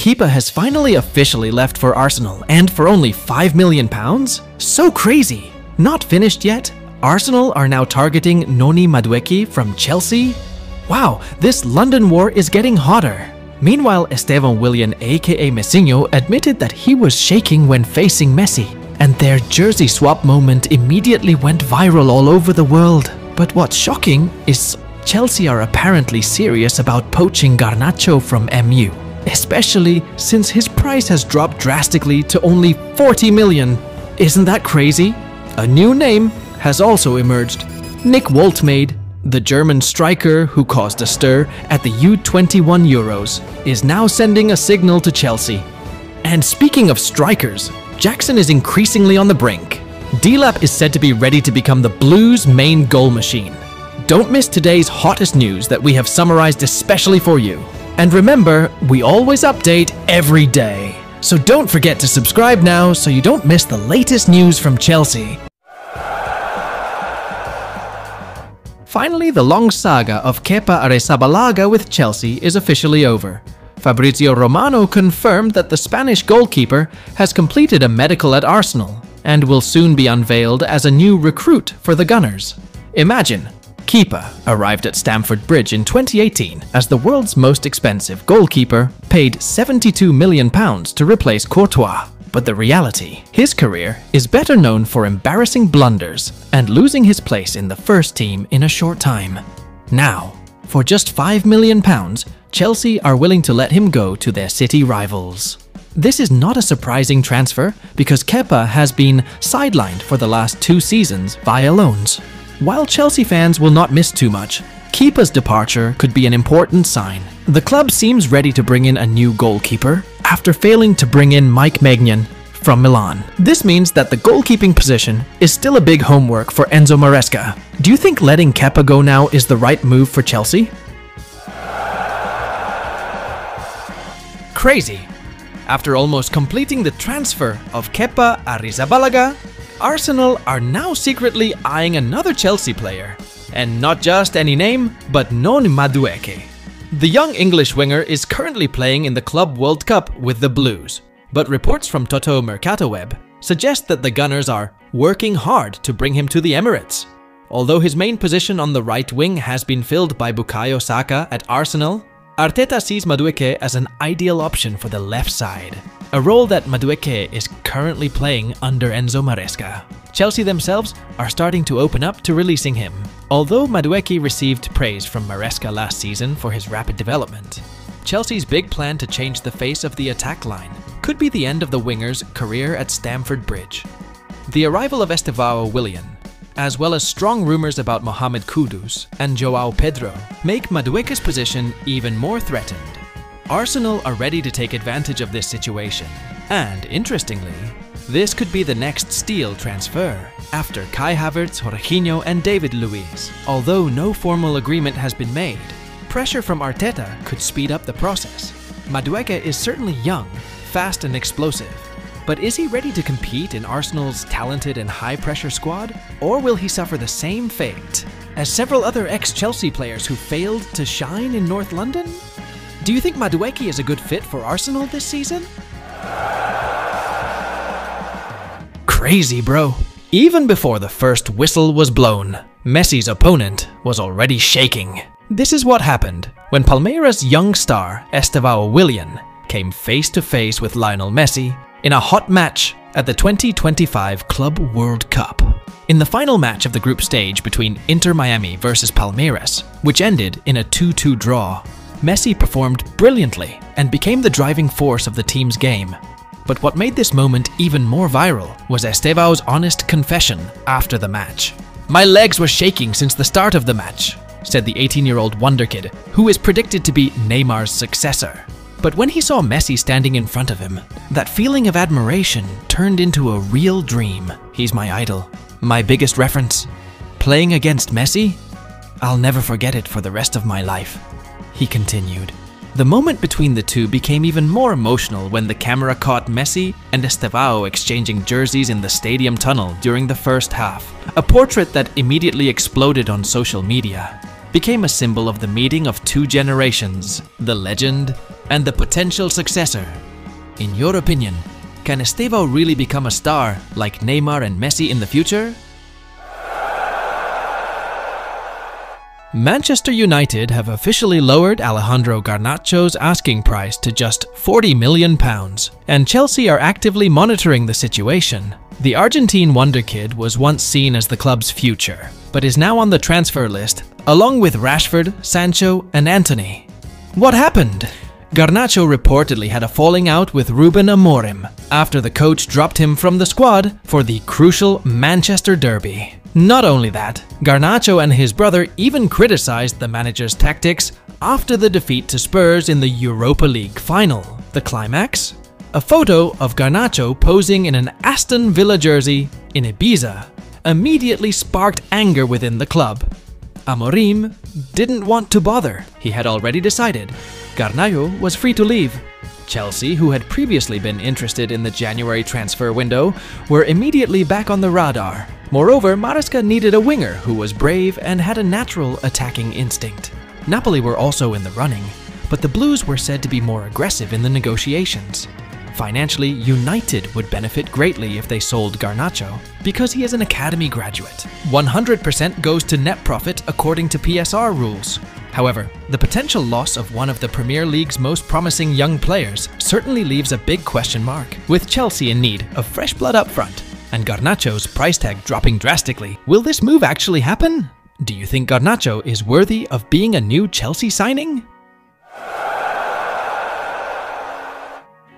Kepa has finally officially left for Arsenal, and for only £5 million? So crazy! Not finished yet? Arsenal are now targeting Noni Madueke from Chelsea? Wow, this London war is getting hotter. Meanwhile, Estêvão Willian aka Messinho admitted that he was shaking when facing Messi, and their jersey swap moment immediately went viral all over the world. But what's shocking is Chelsea are apparently serious about poaching Garnacho from MU, especially since his price has dropped drastically to only 40 million. Isn't that crazy? A new name has also emerged. Nick Walterade, the German striker who caused a stir at the U21 Euros, is now sending a signal to Chelsea. And speaking of strikers, Jackson is increasingly on the brink. D-Lap is said to be ready to become the Blues' main goal machine. Don't miss today's hottest news that we have summarized especially for you. And remember, we always update every day. So don't forget to subscribe now so you don't miss the latest news from Chelsea. Finally, the long saga of Kepa Arrizabalaga with Chelsea is officially over. Fabrizio Romano confirmed that the Spanish goalkeeper has completed a medical at Arsenal and will soon be unveiled as a new recruit for the Gunners. Imagine, Kepa arrived at Stamford Bridge in 2018 as the world's most expensive goalkeeper, paid £72 million to replace Courtois. But the reality, his career is better known for embarrassing blunders and losing his place in the first team in a short time. Now, for just £5 million, Chelsea are willing to let him go to their city rivals. This is not a surprising transfer because Kepa has been sidelined for the last 2 seasons via loans. While Chelsea fans will not miss too much, Kepa's departure could be an important sign. The club seems ready to bring in a new goalkeeper after failing to bring in Mike Maignan from Milan. This means that the goalkeeping position is still a big homework for Enzo Maresca. Do you think letting Kepa go now is the right move for Chelsea? Crazy! After almost completing the transfer of Kepa Arrizabalaga, Arsenal are now secretly eyeing another Chelsea player. And not just any name, but Noni Madueke. The young English winger is currently playing in the Club World Cup with the Blues, but reports from Toto Mercatoweb suggest that the Gunners are working hard to bring him to the Emirates. Although his main position on the right wing has been filled by Bukayo Saka at Arsenal, Arteta sees Madueke as an ideal option for the left side, a role that Madueke is currently playing under Enzo Maresca. Chelsea themselves are starting to open up to releasing him. Although Madueke received praise from Maresca last season for his rapid development, Chelsea's big plan to change the face of the attack line could be the end of the winger's career at Stamford Bridge. The arrival of Estêvão Willian, as well as strong rumors about Mohamed Kudus and João Pedro, make Madueke's position even more threatened. Arsenal are ready to take advantage of this situation, and interestingly, this could be the next steal transfer after Kai Havertz, Jorginho and David Luiz. Although no formal agreement has been made, pressure from Arteta could speed up the process. Madueke is certainly young, fast and explosive, but is he ready to compete in Arsenal's talented and high-pressure squad? Or will he suffer the same fate as several other ex-Chelsea players who failed to shine in North London? Do you think Madueke is a good fit for Arsenal this season? Crazy, bro. Even before the first whistle was blown, Messi's opponent was already shaking. This is what happened when Palmeiras' young star Estêvão Willian came face to face with Lionel Messi in a hot match at the 2025 Club World Cup. In the final match of the group stage between Inter Miami versus Palmeiras, which ended in a 2-2 draw, Messi performed brilliantly and became the driving force of the team's game. But what made this moment even more viral was Estevão's honest confession after the match. "My legs were shaking since the start of the match," said the 18-year-old wonderkid, who is predicted to be Neymar's successor. But when he saw Messi standing in front of him, that feeling of admiration turned into a real dream. "He's my idol, my biggest reference. Playing against Messi? I'll never forget it for the rest of my life," he continued. The moment between the two became even more emotional when the camera caught Messi and Estêvão exchanging jerseys in the stadium tunnel during the first half. A portrait that immediately exploded on social media became a symbol of the meeting of two generations, the legend and the potential successor. In your opinion, can Estêvão really become a star like Neymar and Messi in the future? Manchester United have officially lowered Alejandro Garnacho's asking price to just £40 million, and Chelsea are actively monitoring the situation. The Argentine wonder kid was once seen as the club's future, but is now on the transfer list, along with Rashford, Sancho, and Antony. What happened? Garnacho reportedly had a falling out with Ruben Amorim after the coach dropped him from the squad for the crucial Manchester derby. Not only that, Garnacho and his brother even criticized the manager's tactics after the defeat to Spurs in the Europa League final. The climax? A photo of Garnacho posing in an Aston Villa jersey in Ibiza immediately sparked anger within the club. Amorim didn't want to bother. He had already decided Garnacho was free to leave. Chelsea, who had previously been interested in the January transfer window, were immediately back on the radar. Moreover, Maresca needed a winger who was brave and had a natural attacking instinct. Napoli were also in the running, but the Blues were said to be more aggressive in the negotiations. Financially, United would benefit greatly if they sold Garnacho, because he is an academy graduate. 100% goes to net profit according to PSR rules. However, the potential loss of one of the Premier League's most promising young players certainly leaves a big question mark. With Chelsea in need of fresh blood up front, and Garnacho's price tag dropping drastically, will this move actually happen? Do you think Garnacho is worthy of being a new Chelsea signing?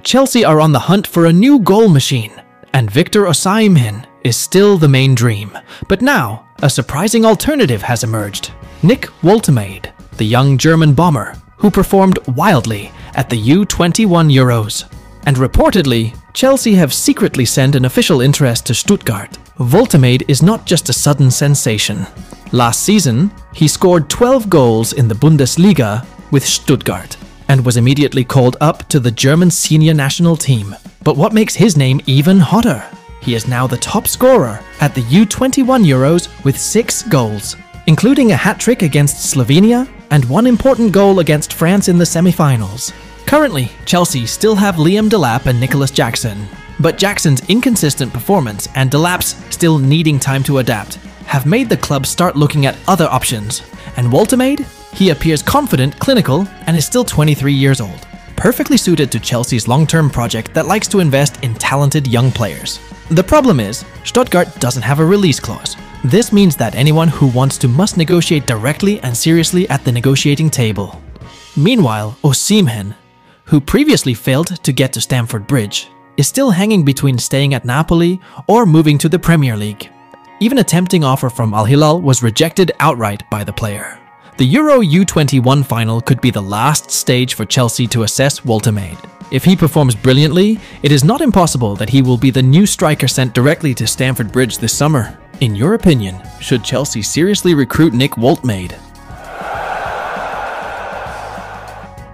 Chelsea are on the hunt for a new goal machine, and Victor Osimhen is still the main dream. But now, a surprising alternative has emerged. Nick Walterade, the young German bomber, who performed wildly at the U21 Euros. And reportedly, Chelsea have secretly sent an official interest to Stuttgart. Walterade is not just a sudden sensation. Last season, he scored 12 goals in the Bundesliga with Stuttgart, and was immediately called up to the German senior national team. But what makes his name even hotter? He is now the top scorer at the U21 Euros with 6 goals, including a hat-trick against Slovenia and one important goal against France in the semi-finals. Currently, Chelsea still have Liam Delap and Nicholas Jackson, but Jackson's inconsistent performance and Delap's still needing time to adapt have made the club start looking at other options. And Walterade? He appears confident, clinical, and is still 23 years old, perfectly suited to Chelsea's long-term project that likes to invest in talented young players. The problem is, Stuttgart doesn't have a release clause. This means that anyone who wants to must negotiate directly and seriously at the negotiating table. Meanwhile, Osimhen, who previously failed to get to Stamford Bridge, is still hanging between staying at Napoli or moving to the Premier League. Even a tempting offer from Al Hilal was rejected outright by the player. The Euro U21 final could be the last stage for Chelsea to assess Walterade. If he performs brilliantly, it is not impossible that he will be the new striker sent directly to Stamford Bridge this summer. In your opinion, should Chelsea seriously recruit Nick Walterade?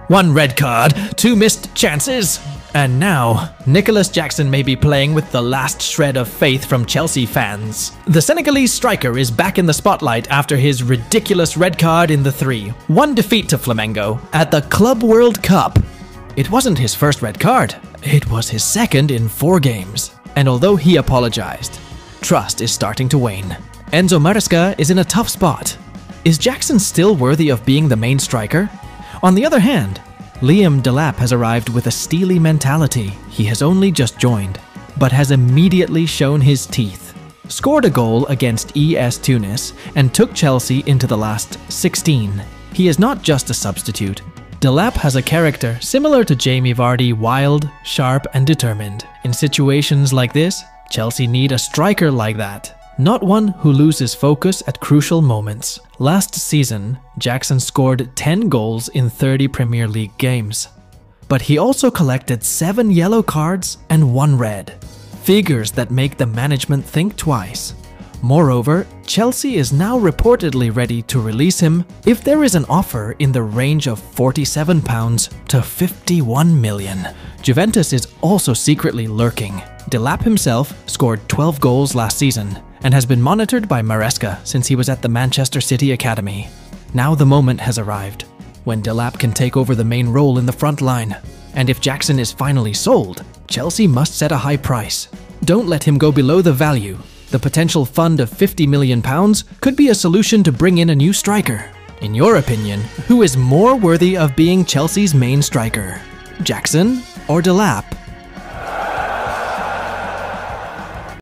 1 red card, 2 missed chances. And now, Nicholas Jackson may be playing with the last shred of faith from Chelsea fans. The Senegalese striker is back in the spotlight after his ridiculous red card in the 3-1 defeat to Flamengo at the Club World Cup. It wasn't his first red card, it was his second in 4 games. And although he apologized, trust is starting to wane. Enzo Maresca is in a tough spot. Is Jackson still worthy of being the main striker? On the other hand, Liam Delap has arrived with a steely mentality. He has only just joined, but has immediately shown his teeth. Scored a goal against ES Tunis and took Chelsea into the last 16. He is not just a substitute. Delap has a character similar to Jamie Vardy, wild, sharp and determined. In situations like this, Chelsea need a striker like that. Not one who loses focus at crucial moments. Last season, Jackson scored 10 goals in 30 Premier League games. But he also collected 7 yellow cards and 1 red. Figures that make the management think twice. Moreover, Chelsea is now reportedly ready to release him if there is an offer in the range of £47 to £51 million. Juventus is also secretly lurking. Delap himself scored 12 goals last season and has been monitored by Maresca since he was at the Manchester City Academy. Now the moment has arrived. when Delap can take over the main role in the front line. And if Jackson is finally sold, Chelsea must set a high price. Don't let him go below the value. The potential fund of £50 million could be a solution to bring in a new striker. In your opinion, who is more worthy of being Chelsea's main striker? Jackson or Delap?